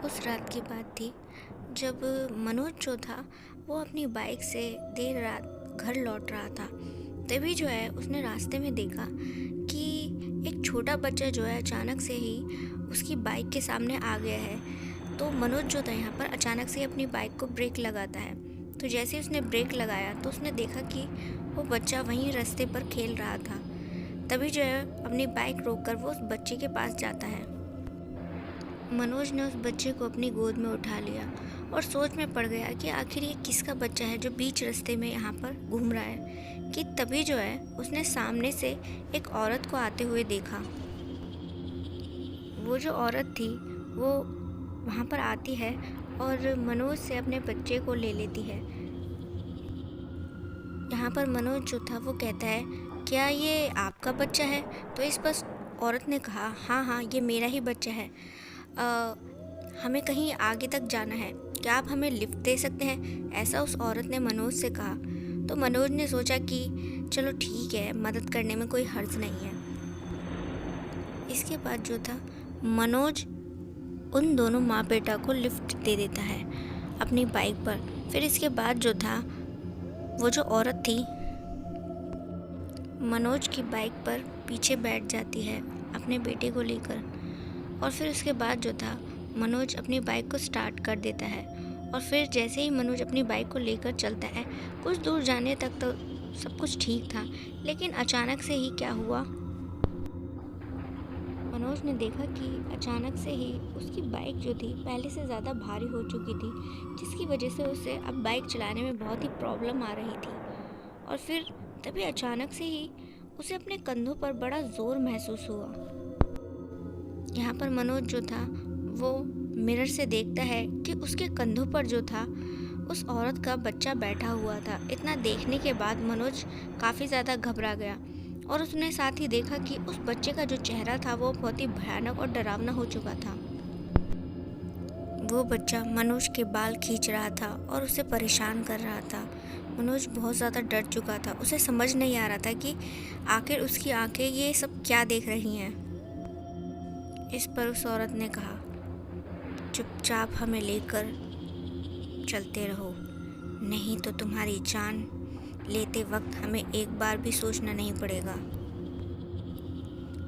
उस रात की बात थी जब मनोज जो था वो अपनी बाइक से देर रात घर लौट रहा था। तभी जो है उसने रास्ते में देखा कि एक छोटा बच्चा जो है अचानक से ही उसकी बाइक के सामने आ गया है। तो मनोज जो था यहाँ पर अचानक से ही अपनी बाइक को ब्रेक लगाता है। तो जैसे ही उसने ब्रेक लगाया तो उसने देखा कि वो बच्चा वहीं रास्ते पर खेल रहा था। तभी जो है अपनी बाइक रोककर वो उस बच्चे के पास जाता है। मनोज ने उस बच्चे को अपनी गोद में उठा लिया और सोच में पड़ गया कि आखिर ये किसका बच्चा है जो बीच रास्ते में यहाँ पर घूम रहा है। कि तभी जो है उसने सामने से एक औरत को आते हुए देखा। वो जो औरत थी वो वहाँ पर आती है और मनोज से अपने बच्चे को ले लेती है। यहाँ पर मनोज जो था वो कहता है, क्या ये आपका बच्चा है? तो इस पर औरत ने कहा, हाँ हाँ, ये मेरा ही बच्चा है। हमें कहीं आगे तक जाना है, क्या आप हमें लिफ्ट दे सकते हैं? ऐसा उस औरत ने मनोज से कहा। तो मनोज ने सोचा कि चलो ठीक है, मदद करने में कोई हर्ज नहीं है। इसके बाद जो था मनोज उन दोनों माँ बेटा को लिफ्ट दे देता है अपनी बाइक पर। फिर इसके बाद जो था वो जो औरत थी मनोज की बाइक पर पीछे बैठ जाती है अपने बेटे को लेकर। और फिर उसके बाद जो था मनोज अपनी बाइक को स्टार्ट कर देता है। और फिर जैसे ही मनोज अपनी बाइक को लेकर चलता है, कुछ दूर जाने तक तो सब कुछ ठीक था, लेकिन अचानक से ही क्या हुआ, मनोज ने देखा कि अचानक से ही उसकी बाइक जो थी पहले से ज़्यादा भारी हो चुकी थी, जिसकी वजह से उसे अब बाइक चलाने में बहुत ही प्रॉब्लम आ रही थी। और फिर तभी अचानक से ही उसे अपने कंधों पर बड़ा ज़ोर महसूस हुआ। यहाँ पर मनोज जो था वो मिरर से देखता है कि उसके कंधों पर जो था उस औरत का बच्चा बैठा हुआ था। इतना देखने के बाद मनोज काफ़ी ज़्यादा घबरा गया और उसने साथ ही देखा कि उस बच्चे का जो चेहरा था वो बहुत ही भयानक और डरावना हो चुका था। वो बच्चा मनोज के बाल खींच रहा था और उसे परेशान कर रहा था। मनोज बहुत ज़्यादा डर चुका था, उसे समझ नहीं आ रहा था कि आखिर उसकी आंखें ये सब क्या देख रही हैं। इस पर उस औरत ने कहा, चुपचाप हमें लेकर चलते रहो, नहीं तो तुम्हारी जान लेते वक्त हमें एक बार भी सोचना नहीं पड़ेगा।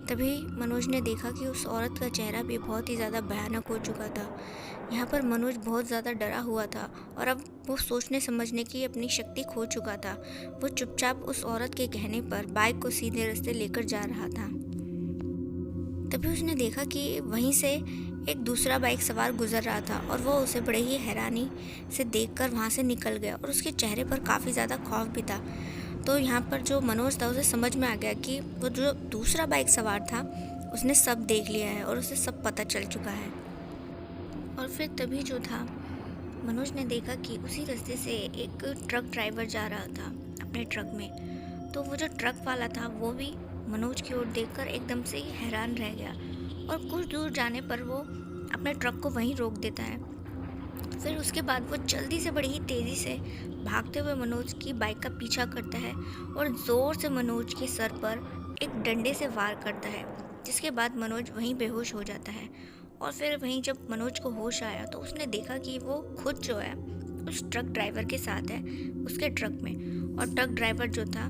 तभी मनोज ने देखा कि उस औरत का चेहरा भी बहुत ही ज़्यादा भयानक हो चुका था। यहाँ पर मनोज बहुत ज़्यादा डरा हुआ था और अब वो सोचने समझने की अपनी शक्ति खो चुका था। वो चुपचाप उस औरत के कहने पर बाइक को सीधे रास्ते लेकर जा रहा था। तभी उसने देखा कि वहीं से एक दूसरा बाइक सवार गुजर रहा था और वो उसे बड़े ही हैरानी से देखकर वहाँ से निकल गया और उसके चेहरे पर काफ़ी ज़्यादा खौफ भी था। तो यहाँ पर जो मनोज था उसे समझ में आ गया कि वो जो दूसरा बाइक सवार था उसने सब देख लिया है और उसे सब पता चल चुका है। और फिर तभी जो था मनोज ने देखा कि उसी रास्ते से एक ट्रक ड्राइवर जा रहा था अपने ट्रक में। तो वो जो ट्रक वाला था वो भी मनोज की ओर देखकर एकदम से ही हैरान रह गया और कुछ दूर जाने पर वो अपने ट्रक को वहीं रोक देता है। फिर उसके बाद वो जल्दी से बड़ी ही तेज़ी से भागते हुए मनोज की बाइक का पीछा करता है और ज़ोर से मनोज के सर पर एक डंडे से वार करता है, जिसके बाद मनोज वहीं बेहोश हो जाता है। और फिर वहीं जब मनोज को होश आया तो उसने देखा कि वो खुद जो है उस ट्रक ड्राइवर के साथ है उसके ट्रक में। और ट्रक ड्राइवर जो था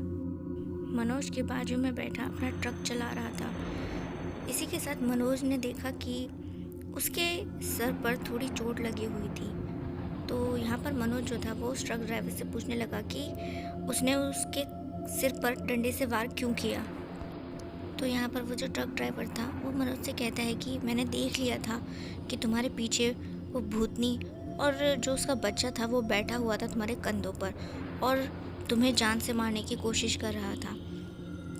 मनोज के बाजू में बैठा अपना ट्रक चला रहा था। इसी के साथ मनोज ने देखा कि उसके सर पर थोड़ी चोट लगी हुई थी। तो यहाँ पर मनोज जो था वो उस ट्रक ड्राइवर से पूछने लगा कि उसने उसके सिर पर डंडे से वार क्यों किया। तो यहाँ पर वो जो ट्रक ड्राइवर था वो मनोज से कहता है कि मैंने देख लिया था कि तुम्हारे पीछे वो भूतनी और जो उसका बच्चा था वो बैठा हुआ था तुम्हारे कंधों पर और तुम्हें जान से मारने की कोशिश कर रहा था।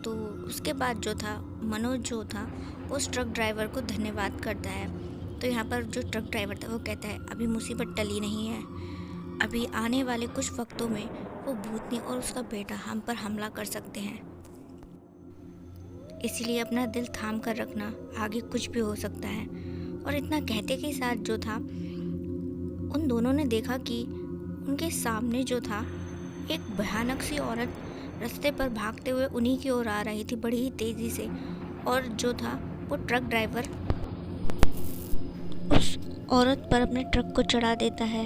तो उसके बाद जो था मनोज जो था वो उस ट्रक ड्राइवर को धन्यवाद करता है। तो यहाँ पर जो ट्रक ड्राइवर था वो कहता है, अभी मुसीबत टली नहीं है, अभी आने वाले कुछ वक्तों में वो भूतनी और उसका बेटा हम पर हमला कर सकते हैं, इसीलिए अपना दिल थाम कर रखना, आगे कुछ भी हो सकता है। और इतना कहते के साथ जो था उन दोनों ने देखा कि उनके सामने जो था एक भयानक सी औरत रास्ते पर भागते हुए उन्हीं की ओर आ रही थी बड़ी ही तेज़ी से। और जो था वो ट्रक ड्राइवर उस औरत पर अपने ट्रक को चढ़ा देता है।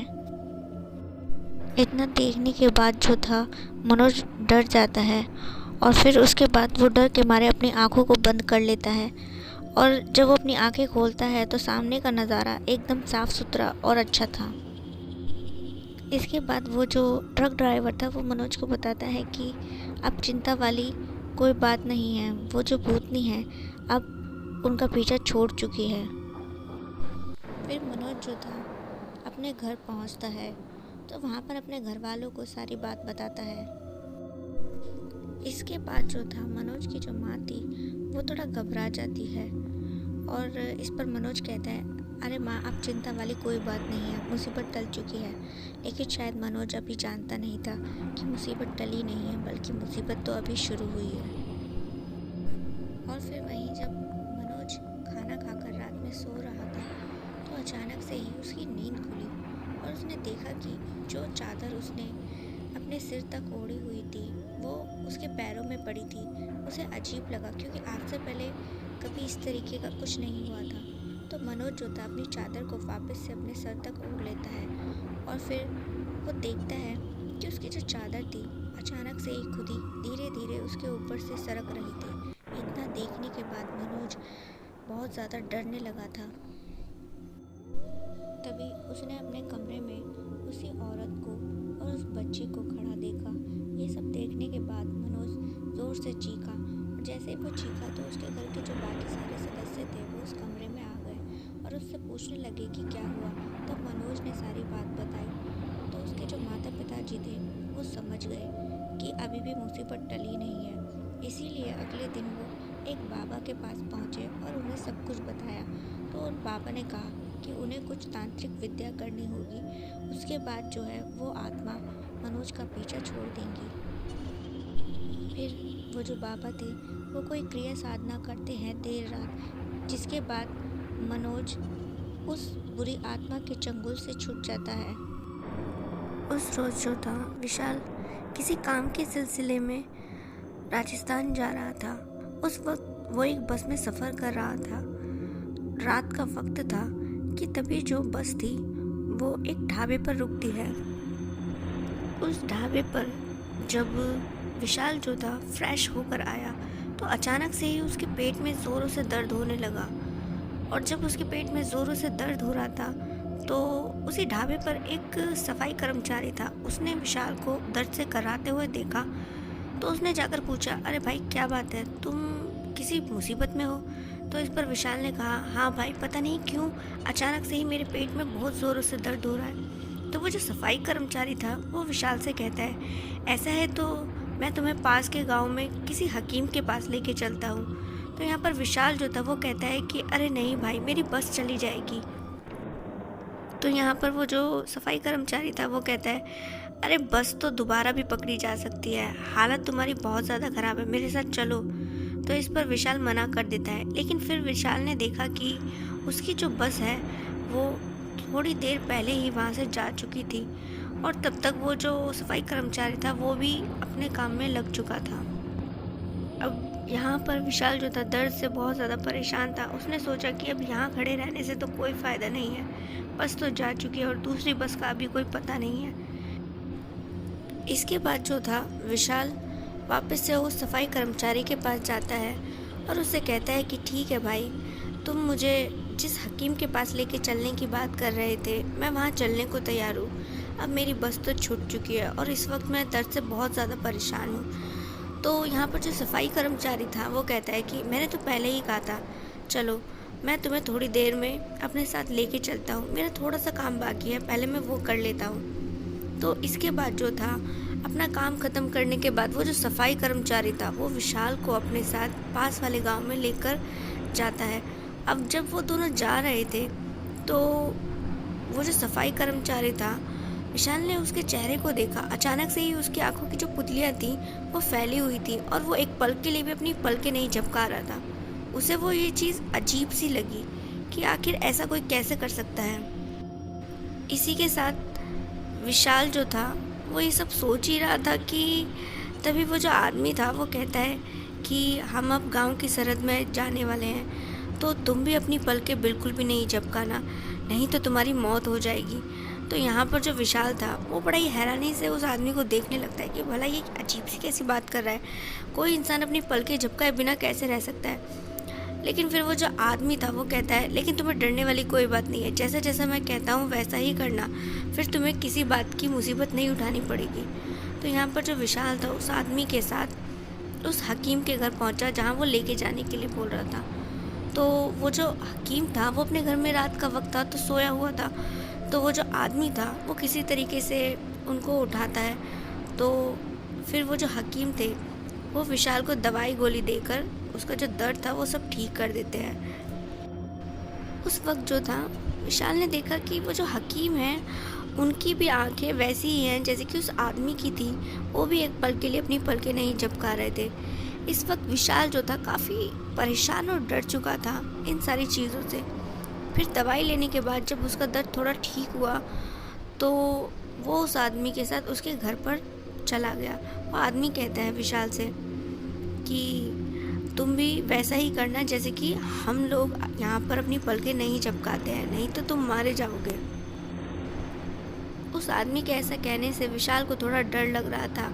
इतना देखने के बाद जो था मनोज डर जाता है और फिर उसके बाद वो डर के मारे अपनी आंखों को बंद कर लेता है। और जब वो अपनी आंखें खोलता है तो सामने का नज़ारा एकदम साफ़ सुथरा और अच्छा था। इसके बाद वो जो ट्रक ड्राइवर था वो मनोज को बताता है कि अब चिंता वाली कोई बात नहीं है, वो जो भूतनी है अब उनका पीछा छोड़ चुकी है। फिर मनोज जो था अपने घर पहुंचता है तो वहाँ पर अपने घर वालों को सारी बात बताता है। इसके बाद जो था मनोज की जो माँ थी वो थोड़ा घबरा जाती है और इस पर मनोज कहता है, अरे माँ अब चिंता वाली कोई बात नहीं है, मुसीबत टल चुकी है। लेकिन शायद मनोज अभी जानता नहीं था कि मुसीबत टली नहीं है बल्कि मुसीबत तो अभी शुरू हुई है। और फिर वहीं जब मनोज खाना खाकर रात में सो रहा था तो अचानक से ही उसकी नींद खुली और उसने देखा कि जो चादर उसने अपने सिर तक ओढ़ी हुई थी वो उसके पैरों में पड़ी थी। उसे अजीब लगा क्योंकि आज से पहले कभी इस तरीके का कुछ नहीं हुआ था। तो मनोज जो था अपनी चादर को वापस से अपने सर तक ओढ़ लेता है और फिर वो देखता है कि उसकी जो चादर थी अचानक से ही खुद ही धीरे धीरे उसके ऊपर से सरक रही थी। इतना देखने के बाद मनोज बहुत ज़्यादा डरने लगा था। तभी उसने अपने कमरे में उसी औरत को और उस बच्चे को खड़ा देखा। ये सब देखने के बाद मनोज ज़ोर से चीखा और जैसे ही वो चीखा तो उसके घर के जो बाकी सारे सदस्य थे वो उस कमरे में आ गए और उससे पूछने लगे कि क्या हुआ। तब मनोज ने सारी बात बताई तो उसके जो माता पिताजी थे वो समझ गए कि अभी भी मुसीबत टली नहीं है। इसीलिए अगले दिन वो एक बाबा के पास पहुँचे और उन्हें सब कुछ बताया। तो उन बाबा ने कहा कि उन्हें कुछ तांत्रिक विद्या करनी होगी, उसके बाद जो है वो आत्मा मनोज का पीछा छोड़ देंगी। फिर वो जो बाबा थे वो कोई क्रिया साधना करते हैं देर रात, जिसके बाद मनोज उस बुरी आत्मा के चंगुल से छूट जाता है। उस रोज़ जो था विशाल किसी काम के सिलसिले में राजस्थान जा रहा था। उस वक्त वो एक बस में सफ़र कर रहा था। रात का वक्त था कि तभी जो बस थी वो एक ढाबे पर रुकती है। उस ढाबे पर जब विशाल जो था फ्रेश होकर आया तो अचानक से ही उसके पेट में ज़ोरों से दर्द होने लगा। और जब उसके पेट में ज़ोरों से दर्द हो रहा था तो उसी ढाबे पर एक सफाई कर्मचारी था। उसने विशाल को दर्द से कराते हुए देखा तो उसने जाकर पूछा, अरे भाई क्या बात है, तुम किसी मुसीबत में हो? तो इस पर विशाल ने कहा, हाँ भाई पता नहीं क्यों अचानक से ही मेरे पेट में बहुत ज़ोरों से दर्द हो रहा है। तो वो जो सफाई कर्मचारी था वो विशाल से कहता है, ऐसा है तो मैं तुम्हें पास के गांव में किसी हकीम के पास लेके चलता हूँ। तो यहाँ पर विशाल जो था वो कहता है कि अरे नहीं भाई मेरी बस चली जाएगी। तो यहाँ पर वो जो सफाई कर्मचारी था वो कहता है, अरे बस तो दोबारा भी पकड़ी जा सकती है, हालत तुम्हारी बहुत ज़्यादा ख़राब है, मेरे साथ चलो। तो इस पर विशाल मना कर देता है। लेकिन फिर विशाल ने देखा कि उसकी जो बस है वो थोड़ी देर पहले ही वहाँ से जा चुकी थी और तब तक वो जो सफाई कर्मचारी था वो भी अपने काम में लग चुका था। अब यहाँ पर विशाल जो था दर्द से बहुत ज़्यादा परेशान था। उसने सोचा कि अब यहाँ खड़े रहने से तो कोई फ़ायदा नहीं है, बस तो जा चुकी है और दूसरी बस का अभी कोई पता नहीं है। इसके बाद जो था विशाल वापस से उस सफाई कर्मचारी के पास जाता है और उससे कहता है कि ठीक है भाई, तुम मुझे जिस हकीम के पास लेके चलने की बात कर रहे थे मैं वहाँ चलने को तैयार हूँ। अब मेरी बस तो छूट चुकी है और इस वक्त मैं दर्द से बहुत ज़्यादा परेशान हूँ। तो यहाँ पर जो सफाई कर्मचारी था वो कहता है कि मैंने तो पहले ही कहा था, चलो मैं तुम्हें थोड़ी देर में अपने साथ लेके चलता हूँ, मेरा थोड़ा सा काम बाकी है, पहले मैं वो कर लेता हूँ। तो इसके बाद जो था अपना काम ख़त्म करने के बाद वो जो सफाई कर्मचारी था वो विशाल को अपने साथ पास वाले गांव में लेकर जाता है। अब जब वो दोनों जा रहे थे तो वो जो सफाई कर्मचारी था विशाल ने उसके चेहरे को देखा। अचानक से ही उसकी आंखों की जो पुतलियाँ थी वो फैली हुई थी और वो एक पल के लिए भी अपनी पलकें नहीं झपका रहा था। उसे वो ये चीज़ अजीब सी लगी कि आखिर ऐसा कोई कैसे कर सकता है। इसी के साथ विशाल जो था वो ये सब सोच ही रहा था कि तभी वो जो आदमी था वो कहता है कि हम अब गांव की सरहद में जाने वाले हैं, तो तुम भी अपनी पलकें बिल्कुल भी नहीं झपकाना, नहीं तो तुम्हारी मौत हो जाएगी। तो यहाँ पर जो विशाल था वो बड़ा ही हैरानी से उस आदमी को देखने लगता है कि भला ये अजीब सी कैसी बात कर रहा है, कोई इंसान अपनी पलकें झपकाए बिना कैसे रह सकता है। लेकिन फिर वो जो आदमी था वो कहता है, लेकिन तुम्हें डरने वाली कोई बात नहीं है, जैसा जैसा मैं कहता हूँ वैसा ही करना, फिर तुम्हें किसी बात की मुसीबत नहीं उठानी पड़ेगी। तो यहाँ पर जो विशाल था उस आदमी के साथ उस हकीम के घर पहुँचा जहाँ वो लेके जाने के लिए बोल रहा था। तो वो जो हकीम था वो अपने घर में रात का वक्त था तो सोया हुआ था। तो वो जो आदमी था वो किसी तरीके से उनको उठाता है। तो फिर वो जो हकीम थे वो विशाल को दवाई गोली देकर उसका जो दर्द था वो सब ठीक कर देते हैं। उस वक्त जो था विशाल ने देखा कि वो जो हकीम हैं उनकी भी आंखें वैसी ही हैं जैसे कि उस आदमी की थी। वो भी एक पल के लिए अपनी पलकें नहीं झपका रहे थे। इस वक्त विशाल जो था काफ़ी परेशान और डर चुका था इन सारी चीज़ों से। फिर दवाई लेने के बाद जब उसका दर्द थोड़ा ठीक हुआ तो वो उस आदमी के साथ उसके घर पर चला गया। वो आदमी कहता है विशाल से कि तुम भी वैसा ही करना जैसे कि हम लोग यहाँ पर अपनी पलकें नहीं झपकाते हैं, नहीं तो तुम मारे जाओगे। उस आदमी के ऐसा कहने से विशाल को थोड़ा डर लग रहा था,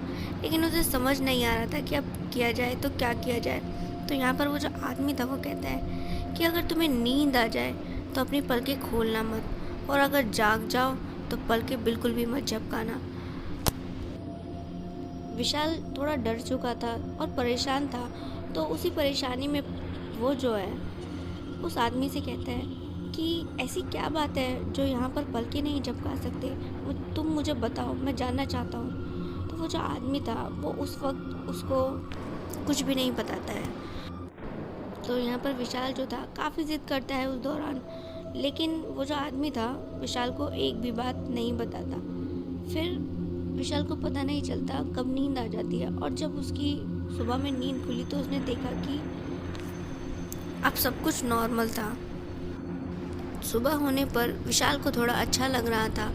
लेकिन उसे समझ नहीं आ रहा था कि अब किया जाए तो क्या किया जाए। तो यहाँ पर वो जो आदमी था वो कहता है कि अगर तुम्हें नींद आ जाए तो अपनी पलकें खोलना मत, और अगर जाग जाओ तो पलकें बिल्कुल भी मत झपकाना। विशाल थोड़ा डर चुका था और परेशान था। तो उसी परेशानी में वो जो है उस आदमी से कहता है कि ऐसी क्या बात है जो यहाँ पर पलकें नहीं झपका सकते, वो तुम मुझे बताओ, मैं जानना चाहता हूँ। तो वो जो आदमी था वो उस वक्त उसको कुछ भी नहीं बताता है। तो यहाँ पर विशाल जो था काफ़ी ज़िद करता है उस दौरान, लेकिन वो जो आदमी था विशाल को एक भी बात नहीं बताता। फिर विशाल को पता नहीं चलता कब नींद आ जाती है, और जब उसकी सुबह में नींद खुली तो उसने देखा कि अब सब कुछ नॉर्मल था। सुबह होने पर विशाल को थोड़ा अच्छा लग रहा था।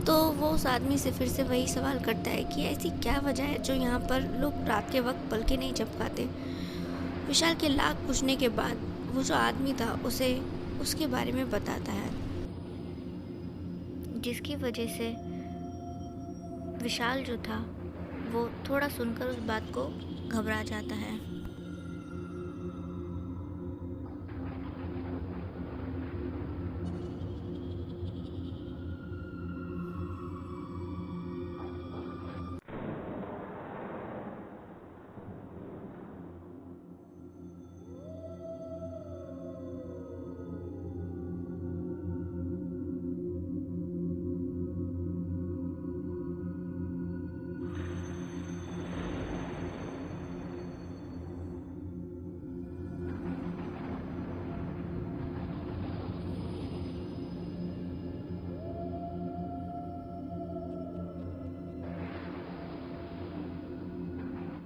तो वो उस आदमी से फिर से वही सवाल करता है कि ऐसी क्या वजह है जो यहाँ पर लोग रात के वक्त पलकें नहीं झपकाते। विशाल के लाख पूछने के बाद वो जो आदमी था उसे उसके बारे में बताता है, जिसकी वजह से विशाल जो था वो थोड़ा सुनकर उस बात को घबरा जाता है।